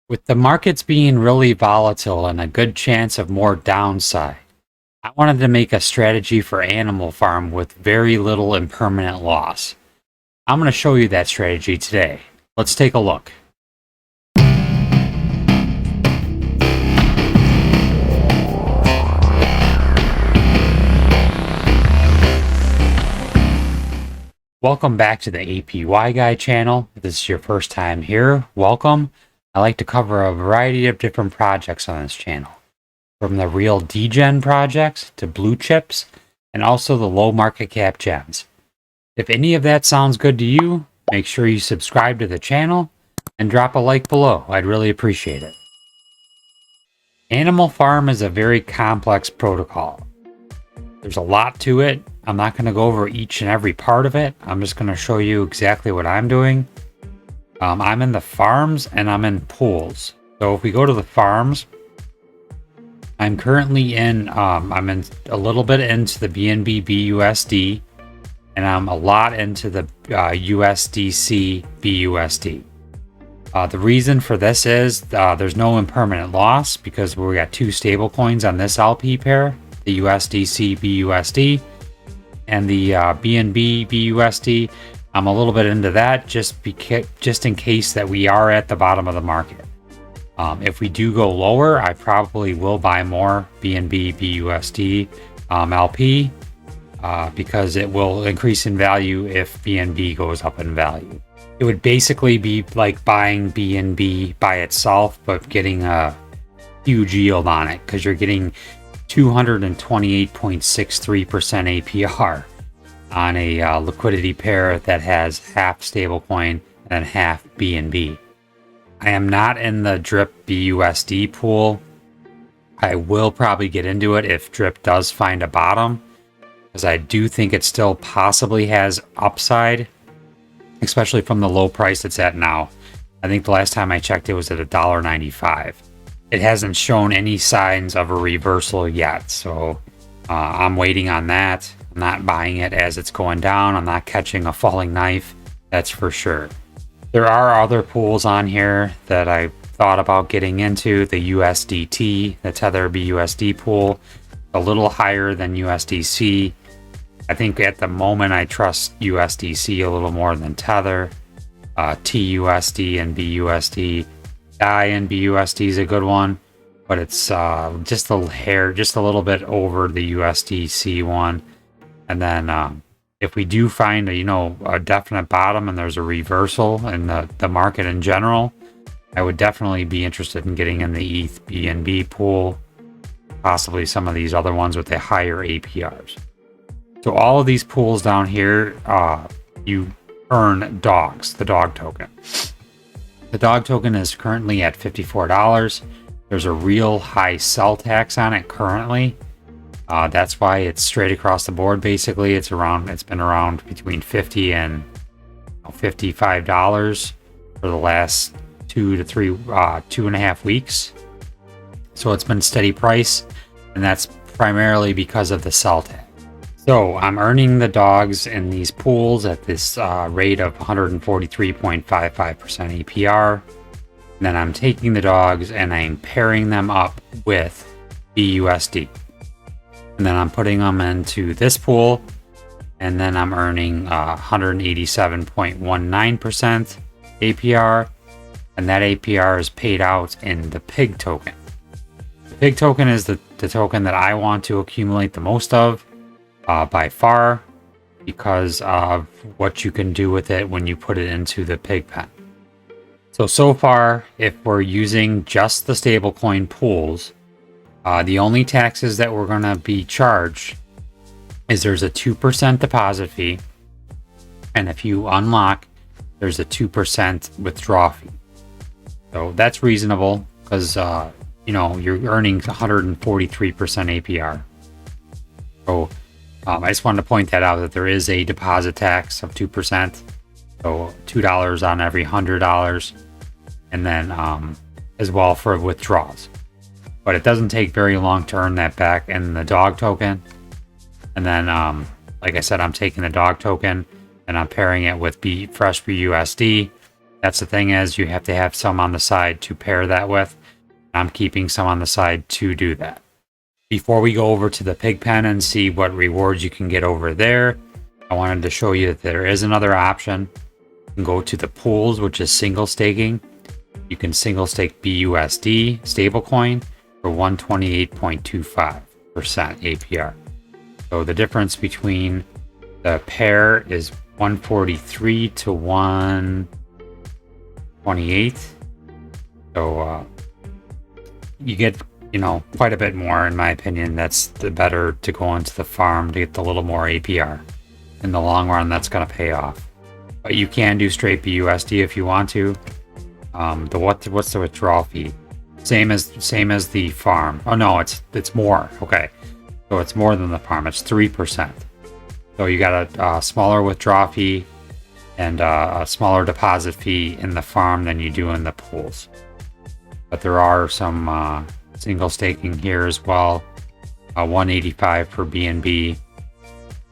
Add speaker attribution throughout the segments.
Speaker 1: With the markets being really volatile and a good chance of more downside, I wanted to make a strategy for Animal Farm with very little impermanent loss. I'm going to show you that strategy today. Let's take a look. Welcome back to the APY Guy channel. If this is your first time here, welcome. I like to cover a variety of different projects on this channel, from the real degen projects to blue chips, and also the low market cap gems. If any of that sounds good to you, make sure you subscribe to the channel and drop a like below. I'd really appreciate it. Animal Farm is a very complex protocol. There's a lot to it. I'm not going to go over each and every part of it. I'm just going to show you exactly what I'm doing. I'm in the farms and I'm in pools. So if we go to the farms, I'm currently in, I'm in a little bit into the BNB BUSD, and I'm a lot into the USDC BUSD. The reason for this is there's no impermanent loss because we got two stable coins on this LP pair, the USDC BUSD and the BNB BUSD. I'm a little bit into that just in case that we are at the bottom of the market. If we do go lower, I probably will buy more BNB BUSD LP because it will increase in value if BNB goes up in value. It would basically be like buying BNB by itself, but getting a huge yield on it because you're getting 228.63% APR on a liquidity pair that has half stablecoin and half BNB. I am not in the DRIP BUSD pool. I will probably get into it if DRIP does find a bottom, because I do think it still possibly has upside, especially from the low price it's at now. I think the last time I checked it was at $1.95. It hasn't shown any signs of a reversal yet, so I'm waiting on that. I'm not buying it as it's going down. I'm not catching a falling knife, that's for sure. There are other pools on here that I thought about getting into. The USDT, the Tether BUSD pool, a little higher than USDC. I think at the moment I trust USDC a little more than Tether. TUSD and BUSD. DAI and BUSD is a good one, but it's just a little bit over the USDC one. And then if we do find a definite bottom and there's a reversal in the market in general, I would definitely be interested in getting in the ETH BNB pool, possibly some of these other ones with the higher APRs. So all of these pools down here, you earn dogs, the dog token. The dog token is currently at $54. There's a real high sell tax on it currently. That's why it's straight across the board. Basically, it's been around between $50 and $55 for the last 2.5 weeks. So it's been steady price, and that's primarily because of the sell tax. So I'm earning the dogs in these pools at this rate of 143.55% APR. And then I'm taking the dogs and I'm pairing them up with BUSD. And then I'm putting them into this pool, and then I'm earning 187.19% APR, and that APR is paid out in the PIG token. The PIG token is the token that I want to accumulate the most of by far, because of what you can do with it when you put it into the pig pen. So far, if we're using just the stablecoin pools, the only taxes that we're going to be charged is there's a 2% deposit fee, and if you unlock, there's a 2% withdrawal fee. So that's reasonable because you're earning 143% APR. So I just wanted to point that out, that there is a deposit tax of 2%, so $2 on every $100, and then as well for withdrawals. But it doesn't take very long to earn that back in the dog token. And then, like I said, I'm taking the dog token and I'm pairing it with fresh BUSD. That's the thing, is you have to have some on the side to pair that with. I'm keeping some on the side to do that. Before we go over to the pig pen and see what rewards you can get over there, I wanted to show you that there is another option. You can go to the pools, which is single staking. You can single stake BUSD stablecoin for 128.25% APR. So the difference between the pair is 143 to 128. So you get, quite a bit more, in my opinion. That's the better to go into the farm to get a little more APR. In the long run, that's going to pay off. But you can do straight BUSD if you want to. What's the withdrawal fee? Same as the farm. Oh no, it's more. Okay, so it's more than the farm. It's 3%. So you got a smaller withdrawal fee and a smaller deposit fee in the farm than you do in the pools. But there are some single staking here as well. 185 for BNB.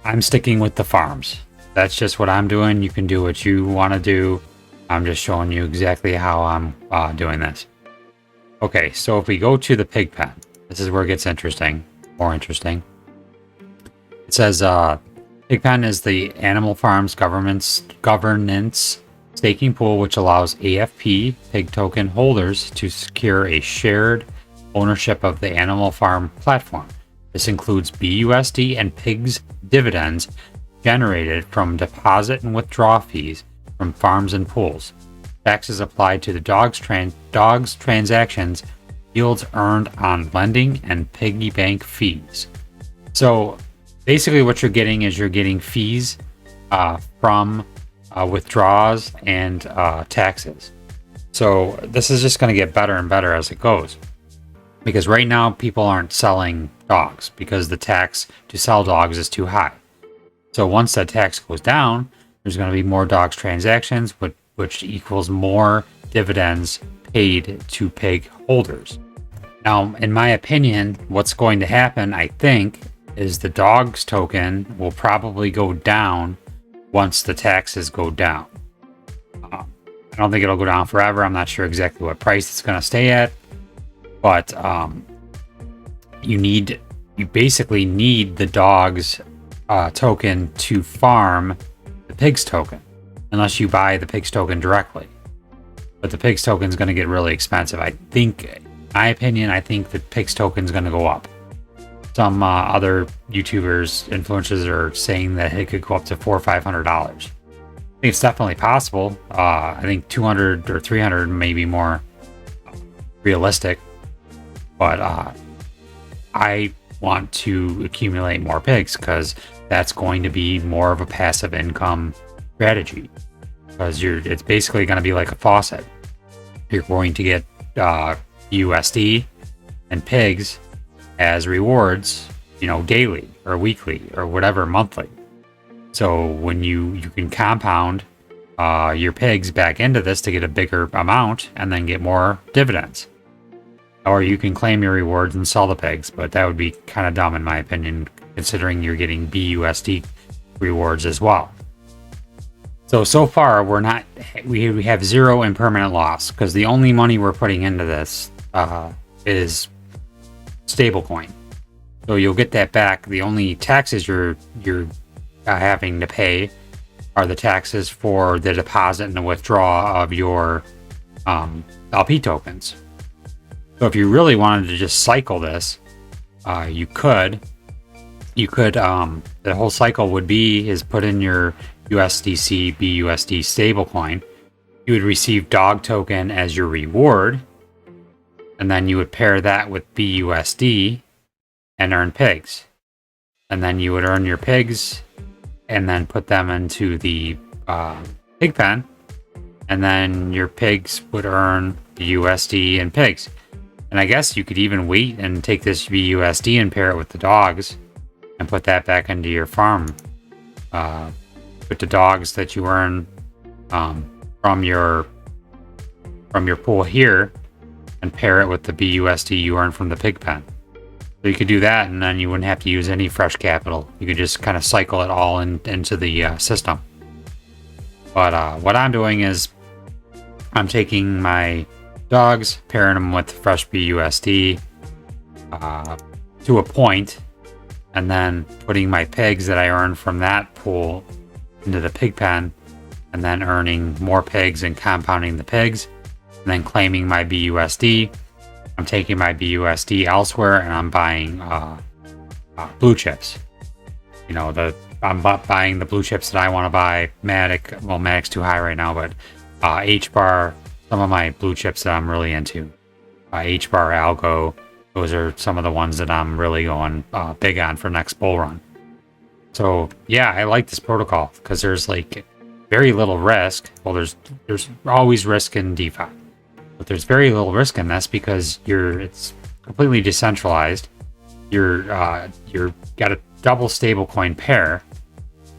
Speaker 1: I'm sticking with the farms. That's just what I'm doing. You can do what you want to do. I'm just showing you exactly how I'm doing this. Okay, so if we go to the pig pen, this is where it gets more interesting. It says pig pen is the Animal Farms governance staking pool, which allows AFP pig token holders to secure a shared ownership of the Animal Farm platform. This includes BUSD and pigs dividends generated from deposit and withdrawal fees from farms and pools. Taxes applied to the dogs transactions, yields earned on lending, and piggy bank fees. So basically what you're getting is you're getting fees from withdrawals and taxes. So this is just going to get better and better as it goes. Because right now people aren't selling dogs because the tax to sell dogs is too high. So once that tax goes down, there's going to be more dogs transactions, which equals more dividends paid to pig holders. Now, in my opinion, what's going to happen, I think, is the dogs token will probably go down once the taxes go down. I don't think it'll go down forever. I'm not sure exactly what price it's going to stay at, but you basically need the dogs token to farm the pigs token, unless you buy the pigs token directly. But the pigs token is going to get really expensive. I think, in my opinion, I think the pigs token is going to go up. Some other YouTubers, influencers are saying that it could go up to $400 or $500. I think it's definitely possible. I think 200 or 300 may be more realistic. But I want to accumulate more pigs because that's going to be more of a passive income strategy. Because it's basically going to be like a faucet. You're going to get USD and pigs as rewards, daily or weekly or whatever, monthly. So when you can compound your pigs back into this to get a bigger amount and then get more dividends. Or you can claim your rewards and sell the pigs, but that would be kind of dumb in my opinion, considering you're getting BUSD rewards as well. So far we have zero impermanent loss because the only money we're putting into this is stablecoin. So you'll get that back. The only taxes you're having to pay are the taxes for the deposit and the withdrawal of your LP tokens. So if you really wanted to just cycle this, you could. The whole cycle would is put in your USDC BUSD stablecoin. You would receive dog token as your reward, and then you would pair that with BUSD and earn pigs. And then you would earn your pigs and then put them into the pig pen, and then your pigs would earn USD and pigs. And I guess you could even wait and take this BUSD and pair it with the dogs and put that back into your farm. With the dogs that you earn from your pool here, and pair it with the BUSD you earn from the pig pen. So you could do that, and then you wouldn't have to use any fresh capital. You could just kind of cycle it all into the system. But what I'm doing is I'm taking my dogs, pairing them with fresh BUSD to a point, and then putting my pigs that I earn from that pool into the pig pen, and then earning more pigs and compounding the pigs, and then claiming my BUSD. I'm taking my BUSD elsewhere, and I'm buying blue chips. You know, I'm buying the blue chips that I want to buy. Matic, well, Matic's too high right now, but hbar, some of my blue chips that I'm really into. hbar, algo, those are some of the ones that I'm really going big on for next bull run. So yeah, I like this protocol because there's like very little risk. Well, there's always risk in DeFi, but there's very little risk in this because it's completely decentralized. You're got a double stablecoin pair.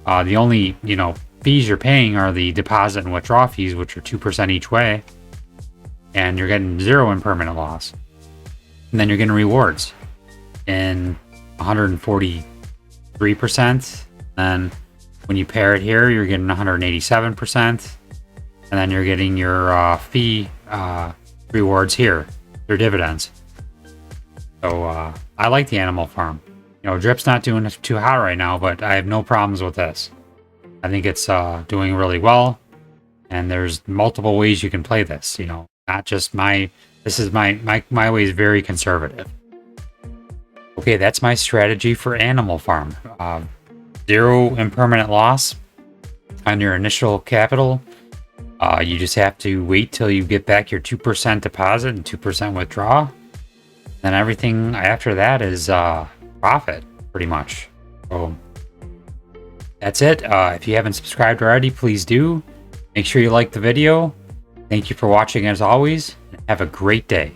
Speaker 1: The only fees you're paying are the deposit and withdrawal fees, which are 2% each way, and you're getting 0 impermanent loss. And then you're getting rewards in 143%. And when you pair it here, you're getting 187%. And then you're getting your fee rewards here, your dividends. So I like the animal farm. Drip's not doing too hot right now, but I have no problems with this. I think it's doing really well, and there's multiple ways you can play this. Not just my way is very conservative. Okay, that's my strategy for animal farm. 0 impermanent loss on your initial capital. You just have to wait till you get back your 2% deposit and 2% withdraw. Then everything after that is profit, pretty much. So that's it. If you haven't subscribed already, please do. Make sure you like the video. Thank you for watching as always. Have a great day.